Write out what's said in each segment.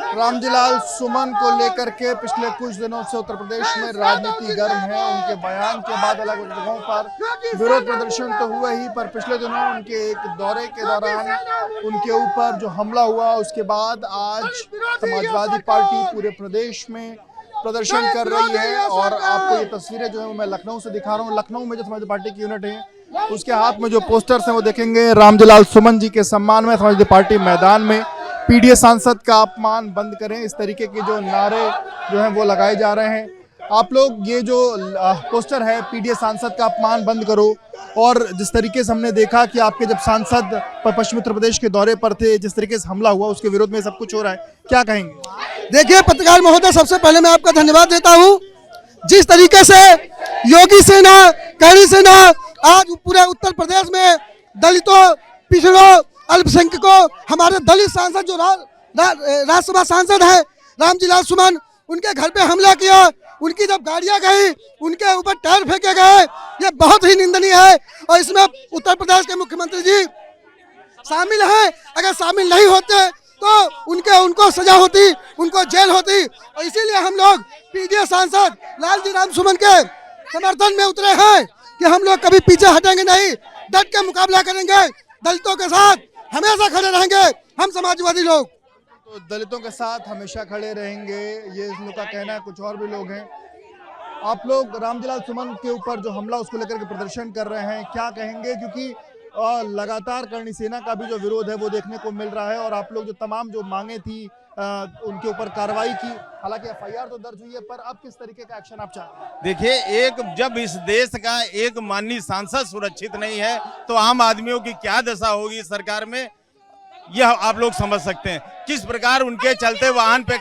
रामजीलाल सुमन को लेकर के पिछले कुछ दिनों से उत्तर प्रदेश में राजनीति गर्म है। उनके बयान के बाद अलग अलग जगहों पर विरोध प्रदर्शन तो हुए ही, पर पिछले दिनों उनके एक दौरे के दौरान उनके ऊपर जो हमला हुआ, उसके बाद आज समाजवादी पार्टी पूरे प्रदेश में प्रदर्शन कर रही है। और आपको ये तस्वीरें जो है मैं लखनऊ से दिखा रहा हूँ। लखनऊ में जो समाजवादी पार्टी की यूनिट है, उसके हाथ में जो पोस्टर्स हैं वो देखेंगे रामजीलाल सुमन जी के सम्मान में समाजवादी पार्टी मैदान में पीडीए सांसद का अपमान बंद करें, इस तरीके के जो नारे जो हैं वो लगाए जा रहे हैं। आप लोग ये जो पोस्टर है पीडीए सांसद का अपमान बंद करो, और जिस तरीके से हमने देखा कि आपके जब सांसद पश्चिमी उत्तर प्रदेश के दौरे पर थे, जिस तरीके से हमला हुआ उसके विरोध में सब कुछ हो रहा है, क्या कहेंगे? देखिए पत्रकार महोदय, सबसे पहले मैं आपका धन्यवाद देता हूँ। जिस तरीके से योगी सेना, कहरी सेना आज पूरे उत्तर प्रदेश में दलितों, पिछड़ों, अल्पसंख्यकों, हमारे दलित सांसद जो राज्यसभा सांसद है रामजीलाल सुमन, उनके घर पे हमला किया, उनकी जब गाड़ियां गई उनके ऊपर टायर फेंके गए, ये बहुत ही निंदनीय है। और इसमें उत्तर प्रदेश के मुख्यमंत्री जी शामिल हैं। अगर शामिल नहीं होते तो उनको सजा होती, उनको जेल होती। और इसीलिए हम लोग पीडीए सांसद लालजी सुमन के समर्थन में उतरे हैं कि हम लोग कभी पीछे हटेंगे नहीं, डट के मुकाबला करेंगे, दलितों के साथ हमेशा खड़े रहेंगे। हम समाजवादी लोग तो दलितों के साथ हमेशा खड़े रहेंगे, ये इन लोग का कहना है। कुछ और भी लोग हैं। आप लोग रामजीलाल सुमन के ऊपर जो हमला उसको लेकर के प्रदर्शन कर रहे हैं, क्या कहेंगे? क्योंकि लगातार करणी सेना का भी जो विरोध है वो देखने को मिल रहा है, और आप लोग जो तमाम जो मांगे थी उनके ऊपर कार्रवाई की, हालांकि एफआईआर तो दर्ज हुई है, पर अब किस तरीके का एक्शन आप चाहते हैं? देखिए, जब इस देश का एक माननीय सांसद सुरक्षित नहीं है तो आम आदमियों की क्या दशा होगी सरकार में, यह आप लोग समझ सकते हैं। किस प्रकार उनके चलते वाहन पे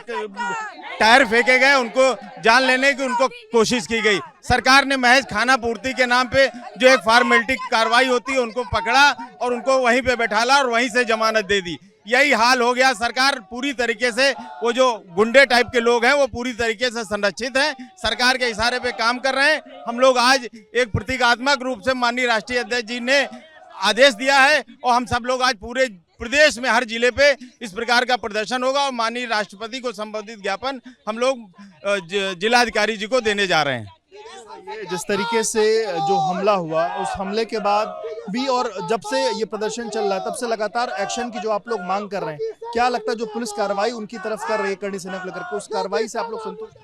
टायर फेंके गए, उनको जान लेने की उनको कोशिश की गई। सरकार ने महज खाना पूर्ति के नाम पे जो एक फॉर्मेलिटी कार्रवाई होती है उनको पकड़ा और उनको वहीं पे बैठाला और वहीं से जमानत दे दी। यही हाल हो गया। सरकार पूरी तरीके से, वो जो गुंडे टाइप के लोग हैं वो पूरी तरीके से संरक्षित हैं, सरकार के इशारे पे काम कर रहे हैं। हम लोग आज एक प्रतीकात्मक रूप से माननीय राष्ट्रीय अध्यक्ष जी ने आदेश दिया है और हम सब लोग आज पूरे प्रदेश में हर जिले पे इस प्रकार का प्रदर्शन होगा और माननीय राष्ट्रपति को संबंधित ज्ञापन हम लोग जिलाधिकारी जी को देने जा रहे हैं। जिस तरीके से जो हमला हुआ, उस हमले के बाद भी और जब से ये प्रदर्शन चल रहा है तब से लगातार एक्शन की जो आप लोग मांग कर रहे हैं, क्या लगता है जो पुलिस कार्रवाई उनकी तरफ कर रही है करणी सेना को लेकर के, उस कार्रवाई से आप लोग संतुष्ट?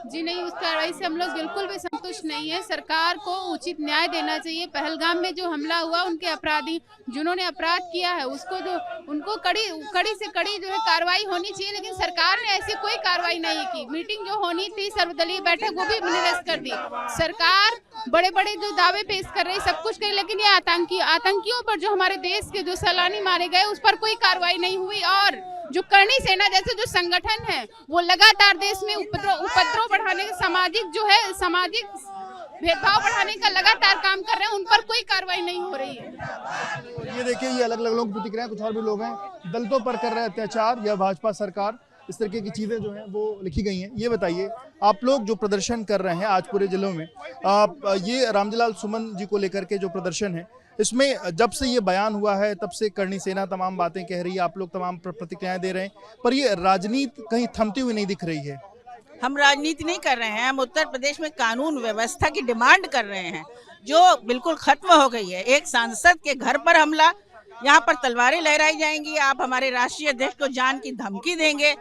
जी नहीं, उस कार्रवाई से हम लोग बिल्कुल भी संतुष्ट नहीं है। सरकार को उचित न्याय देना चाहिए। पहलगाम में जो हमला हुआ, उनके अपराधी जिन्होंने अपराध किया है उसको जो उनको कड़ी से कड़ी जो है कार्रवाई होनी चाहिए, लेकिन सरकार ने ऐसी कोई कार्रवाई नहीं की। मीटिंग जो होनी थी, सर्वदलीय बैठक, वो भी निरस्त कर दी। सरकार बड़े बड़े जो दावे पेश कर रही, सब कुछ करी, लेकिन ये आतंकियों पर जो हमारे देश के जो सैलानी मारे गए उस पर कोई कार्रवाई नहीं हुई। और जो करणी सेना जैसे जो संगठन है वो लगातार देश में उपद्रव बढ़ाने का, सामाजिक भेदभाव बढ़ाने का लगातार काम कर रहे हैं, उन पर कोई कार्रवाई नहीं हो रही है। ये देखिए, ये अलग अलग लोग प्रतिक्रिया, कुछ और भी लोग हैं। दलितों पर कर रहे अत्याचार या भाजपा सरकार, इस तरीके की चीजें जो हैं वो लिखी गई हैं। ये बताइए, आप लोग जो प्रदर्शन कर रहे हैं आज पूरे जिलों में, ये रामजीलाल सुमन जी को लेकर के जो प्रदर्शन है, इसमें जब से ये बयान हुआ है तब से करणी सेना तमाम बातें कह रही है, आप लोग तमाम प्रतिक्रियाएं दे रहे हैं, पर ये राजनीति कहीं थमती हुई नहीं दिख रही है। हम राजनीति नहीं कर रहे हैं, हम उत्तर प्रदेश में कानून व्यवस्था की डिमांड कर रहे हैं जो बिल्कुल खत्म हो गई है। एक सांसद के घर पर हमला, यहाँ पर तलवारें लहराई जाएंगी, आप हमारे राष्ट्रीय अध्यक्ष को जान की धमकी देंगे,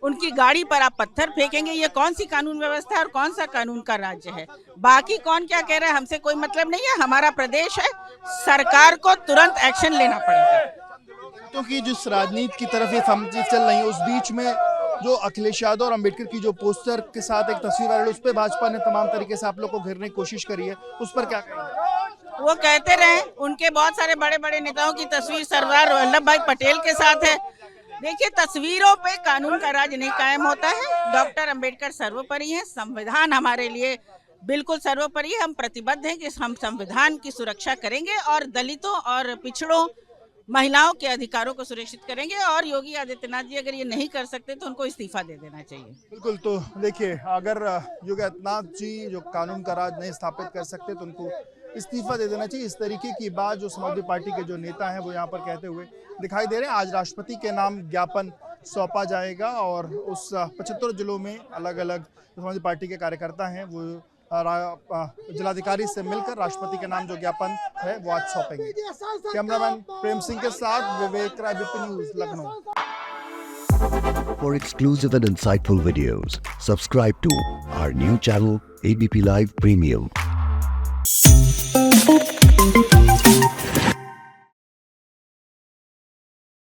उनकी गाड़ी पर आप पत्थर फेंकेंगे, ये कौन सी कानून व्यवस्था है और कौन सा कानून का राज्य है? बाकी कौन क्या कह रहा है हमसे कोई मतलब नहीं है। हमारा प्रदेश है, सरकार को तुरंत एक्शन लेना पड़ेगा। क्योंकि जिस राजनीति की तरफ ये चल रही है, उस बीच में जो अखिलेश यादव और अंबेडकर की जो पोस्टर के साथ एक तस्वीर वायरल, उस पर भाजपा ने तमाम तरीके से आप लोग को घेरने की कोशिश करी है, उस पर क्या कहेंगे? वो कहते रहे, उनके बहुत सारे बड़े बड़े नेताओं की तस्वीर सरदार वल्लभ भाई पटेल के साथ है। देखिए, तस्वीरों पे कानून का राज नहीं कायम होता है। डॉक्टर अंबेडकर सर्वोपरि हैं, संविधान हमारे लिए बिल्कुल सर्वोपरि है। हम प्रतिबद्ध हैं कि हम संविधान की सुरक्षा करेंगे और दलितों और पिछड़ों, महिलाओं के अधिकारों को सुरक्षित करेंगे। और योगी आदित्यनाथ जी अगर ये नहीं कर सकते तो उनको इस्तीफा दे देना चाहिए। बिल्कुल, तो देखिए, अगर योगी आदित्यनाथ जी जो कानून का राज नहीं स्थापित कर सकते तो उनको इस्तीफा दे देना चाहिए। इस तरीके की बात जो समाजवादी पार्टी के जो नेता हैं वो यहाँ पर कहते हुए दिखाई दे रहे हैं। आज राष्ट्रपति के नाम ज्ञापन सौंपा जाएगा और उस 75 जिलों में अलग अलग समाजवादी पार्टी के कार्यकर्ता हैं वो जिलाधिकारी से मिलकर राष्ट्रपति के नाम जो ज्ञापन है वो आज सौंपेंगे। कैमरामैन प्रेम सिंह के साथ Vivek Rai, ABP News, Lucknow. For exclusive and insightful videos, subscribe to our new channel ABP Live Premium.